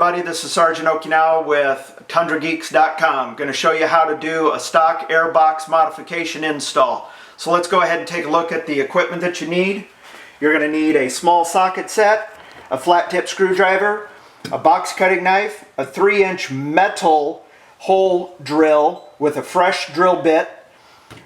everybody, this is Sergeant Okinawa with TundraGeeks.com. I'm going to show you how to do a stock airbox modification install. So let's go ahead and take a look at the equipment that you need. You're going to need a small socket set, a flat tip screwdriver, a box cutting knife, a 3-inch metal hole drill with a fresh drill bit,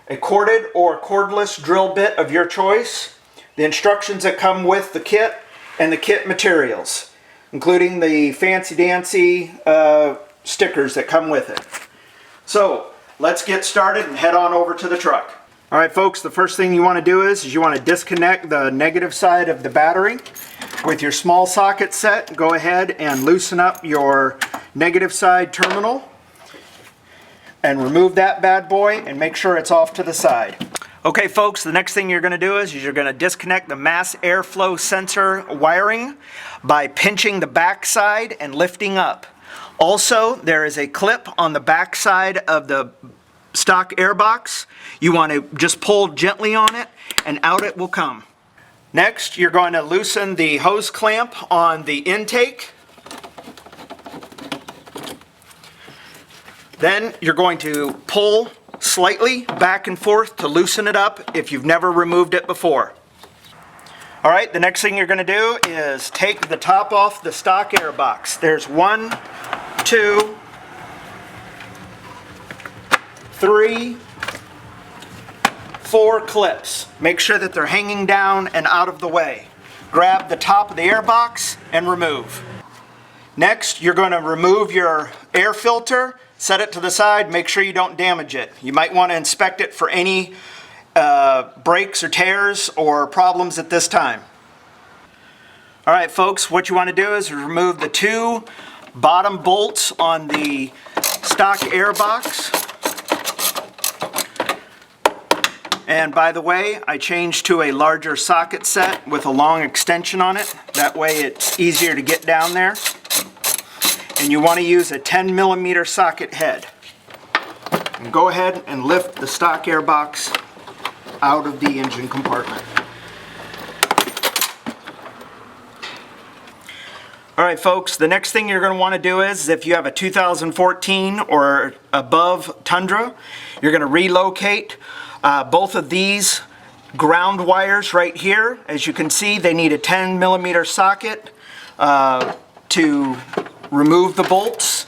a corded or cordless drill bit of your choice, the instructions that come with the kit, and the kit materials, including the fancy-dancy stickers that come with it. So let's get started and head on over to the truck. Alright folks, the first thing you want to do is you want to disconnect the negative side of the battery. With your small socket set, go ahead and loosen up your negative side terminal and remove that bad boy and make sure it's off to the side. Okay folks, the next thing you're going to do is you're going to disconnect the mass airflow sensor wiring by pinching the back side and lifting up. Also, there is a clip on the back side of the stock airbox. You want to just pull gently on it and out it will come. Next, you're going to loosen the hose clamp on the intake. Then you're going to pull slightly back and forth to loosen it up if you've never removed it before. Alright, the next thing you're going to do is take the top off the stock airbox. There's 1, 2, 3, 4 clips. Make sure that they're hanging down and out of the way. Grab the top of the airbox and remove. Next, you're going to remove your air filter. Set it to the side, make sure you don't damage it. You might want to inspect it for any breaks or tears or problems at this time. Alright folks, what you want to do is remove the 2 bottom bolts on the stock airbox. And by the way, I changed to a larger socket set with a long extension on it. That way it's easier to get down there. And you want to use a 10mm socket head. And go ahead and lift the stock airbox out of the engine compartment. Alright folks, the next thing you're going to want to do is, if you have a 2014 or above Tundra, you're going to relocate both of these ground wires right here. As you can see, they need a 10mm socket to remove the bolts,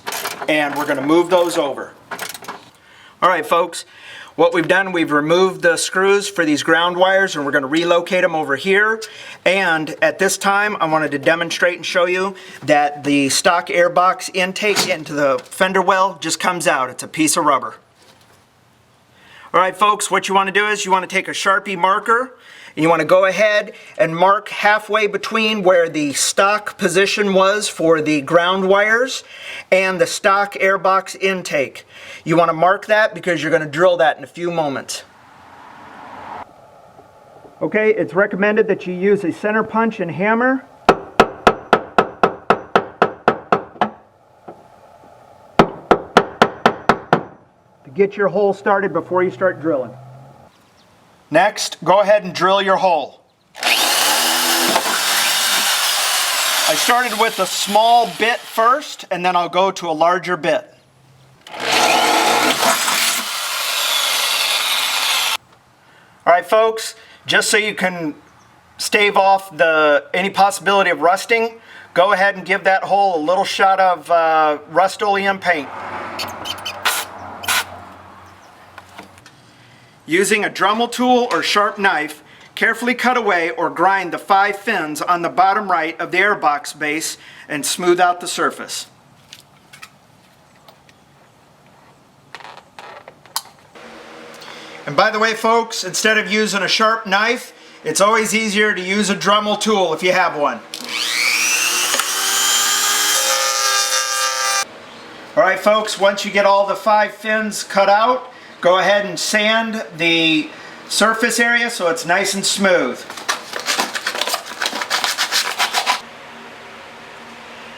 and we're going to move those over. Alright folks, what we've done, we've removed the screws for these ground wires and we're going to relocate them over here. And at this time I wanted to demonstrate and show you that the stock airbox intake into the fender well just comes out. It's a piece of rubber. Alright folks, what you want to do is you want to take a Sharpie marker and you want to go ahead and mark halfway between where the stock position was for the ground wires and the stock airbox intake. You want to mark that because you're going to drill that in a few moments. Okay, it's recommended that you use a center punch and hammer. To get your hole started before you start drilling. Next, go ahead and drill your hole. I started with a small bit first, and then I'll go to a larger bit. Alright folks, just so you can stave off any possibility of rusting, go ahead and give that hole a little shot of Rust-Oleum paint. Using a Dremel tool or sharp knife, carefully cut away or grind the 5 fins on the bottom right of the airbox base and smooth out the surface. And by the way folks, instead of using a sharp knife, it's always easier to use a Dremel tool if you have one. Alright folks, once you get all the 5 fins cut out, go ahead and sand the surface area so it's nice and smooth.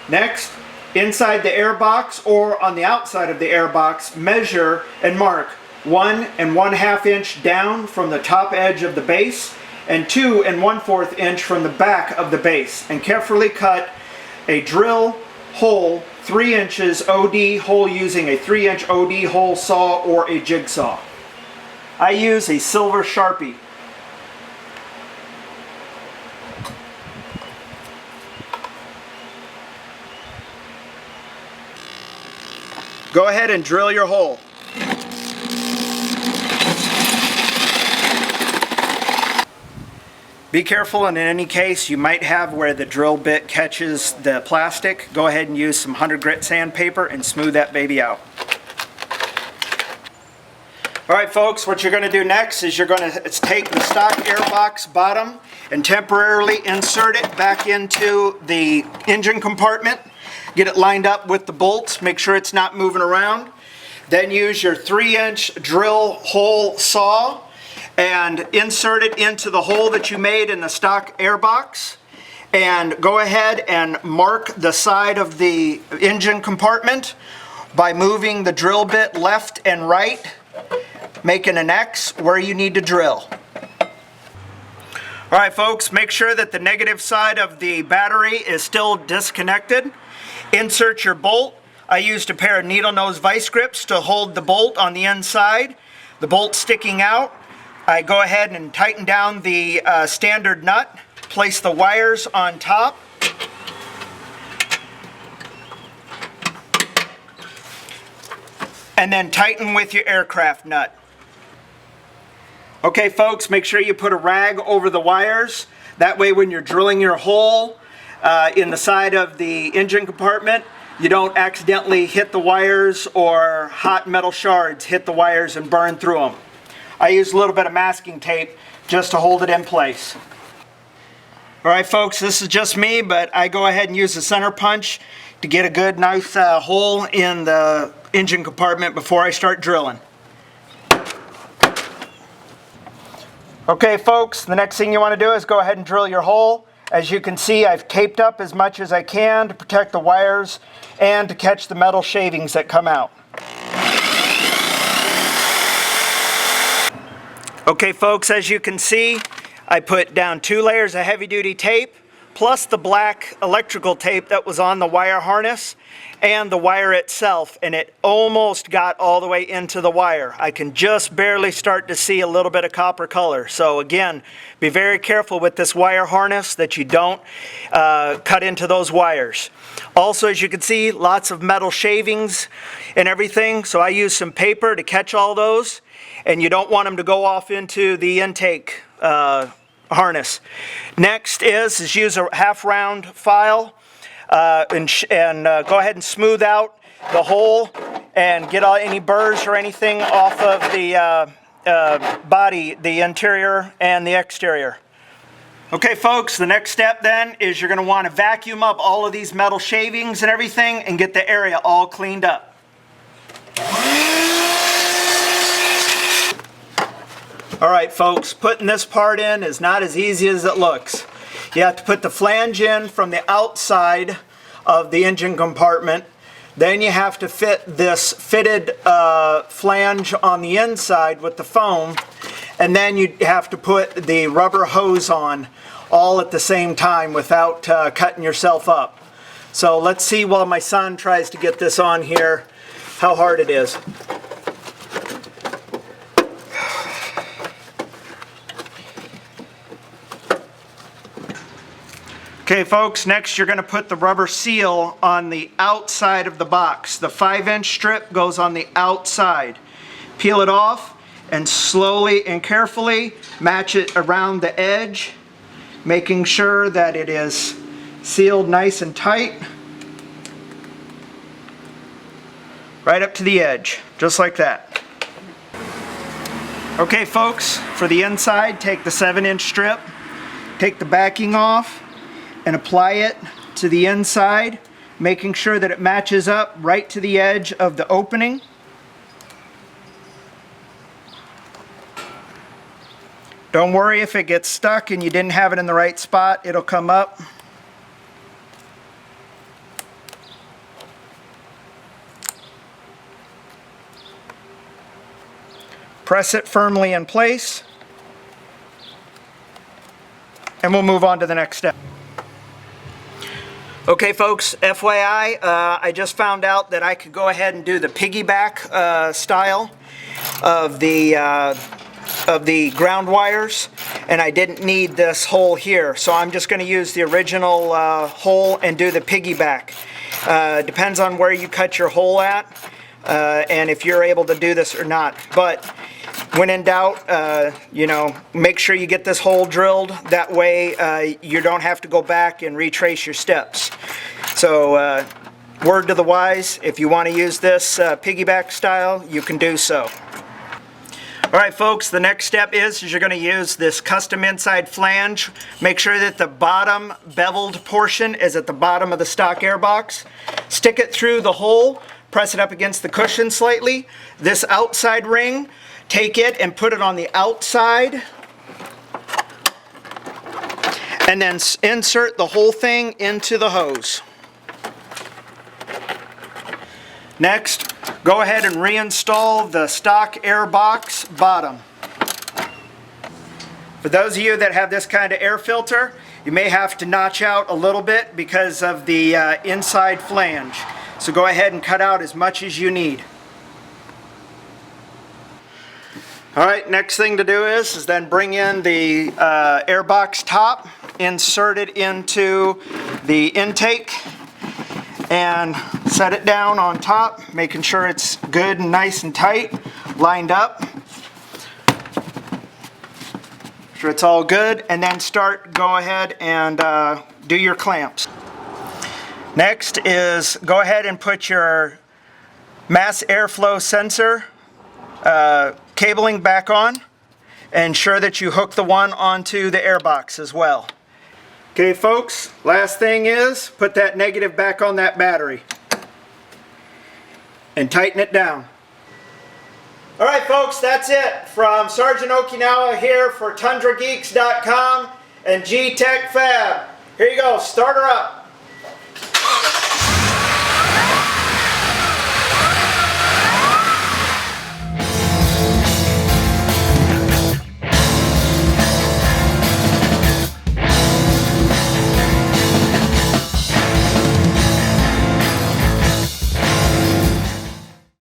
Next, inside the airbox or on the outside of the airbox, measure and mark 1 1/2 inch down from the top edge of the base and 2 1/4 inch from the back of the base, and carefully cut a drill hole 3 inches OD hole using a 3-inch OD hole saw or a jigsaw. I use a silver Sharpie. Go ahead and drill your hole. Be careful, and in any case you might have where the drill bit catches the plastic. Go ahead and use some 100 grit sandpaper and smooth that baby out. Alright folks, what you're going to do next is you're going to take the stock airbox bottom and temporarily insert it back into the engine compartment. Get it lined up with the bolts, make sure it's not moving around. Then use your 3-inch drill hole saw and insert it into the hole that you made in the stock airbox. And go ahead and mark the side of the engine compartment by moving the drill bit left and right, making an X where you need to drill. Alright folks, make sure that the negative side of the battery is still disconnected. Insert your bolt. I used a pair of needle nose vice grips to hold the bolt on the inside. The bolt sticking out. I go ahead and tighten down the standard nut. Place the wires on top. And then tighten with your aircraft nut. Okay folks, make sure you put a rag over the wires. That way when you're drilling your hole in the side of the engine compartment, you don't accidentally hit the wires or hot metal shards hit the wires and burn through them. I use a little bit of masking tape just to hold it in place. Alright folks, this is just me, but I go ahead and use the center punch to get a good nice hole in the engine compartment before I start drilling. Okay folks, the next thing you want to do is go ahead and drill your hole. As you can see, I've taped up as much as I can to protect the wires and to catch the metal shavings that come out. Okay folks, as you can see, I put down 2 layers of heavy-duty tape plus the black electrical tape that was on the wire harness and the wire itself, and it almost got all the way into the wire. I can just barely start to see a little bit of copper color. So again, be very careful with this wire harness that you don't cut into those wires. Also, as you can see, lots of metal shavings and everything, so I use some paper to catch all those, and you don't want them to go off into the intake harness. Next is use a half-round file and go ahead and smooth out the hole and get any burrs or anything off of the body, the interior and the exterior. Okay folks, the next step then is you're going to want to vacuum up all of these metal shavings and everything and get the area all cleaned up. Alright folks, putting this part in is not as easy as it looks. You have to put the flange in from the outside of the engine compartment. Then you have to fit this fitted flange on the inside with the foam. And then you have to put the rubber hose on all at the same time without cutting yourself up. So let's see while my son tries to get this on here how hard it is. Okay folks, next you're going to put the rubber seal on the outside of the box. The 5-inch strip goes on the outside. Peel it off and slowly and carefully match it around the edge, making sure that it is sealed nice and tight. Right up to the edge, just like that. Okay folks, for the inside, take the 7-inch strip, take the backing off, and apply it to the inside, making sure that it matches up right to the edge of the opening. Don't worry if it gets stuck and you didn't have it in the right spot, it'll come up. Press it firmly in place, and we'll move on to the next step. Okay folks, FYI, I just found out that I could go ahead and do the piggyback style of the ground wires, and I didn't need this hole here, so I'm just going to use the original hole and do the piggyback. Depends on where you cut your hole at and if you're able to do this or not, but when in doubt, you know, make sure you get this hole drilled. That way you don't have to go back and retrace your steps. So word to the wise, if you want to use this piggyback style, you can do so. Alright folks, the next step is you're going to use this custom inside flange. Make sure that the bottom beveled portion is at the bottom of the stock airbox. Stick it through the hole, press it up against the cushion slightly. This outside ring, take it and put it on the outside, and then insert the whole thing into the hose. Next, go ahead and reinstall the stock air box bottom. For those of you that have this kind of air filter, you may have to notch out a little bit because of the inside flange. So go ahead and cut out as much as you need. Alright, next thing to do is then bring in the air box top, insert it into the intake, and set it down on top, making sure it's good and nice and tight, lined up. Sure it's all good, and then go ahead and do your clamps. Next is go ahead and put your mass airflow sensor cabling back on, and ensure that you hook the one onto the airbox as well. Okay folks, last thing is put that negative back on that battery and tighten it down. Alright folks, that's it from Sergeant Okinawa here for TundraGeeks.com and G-Tek Fab. Here you go, start her up.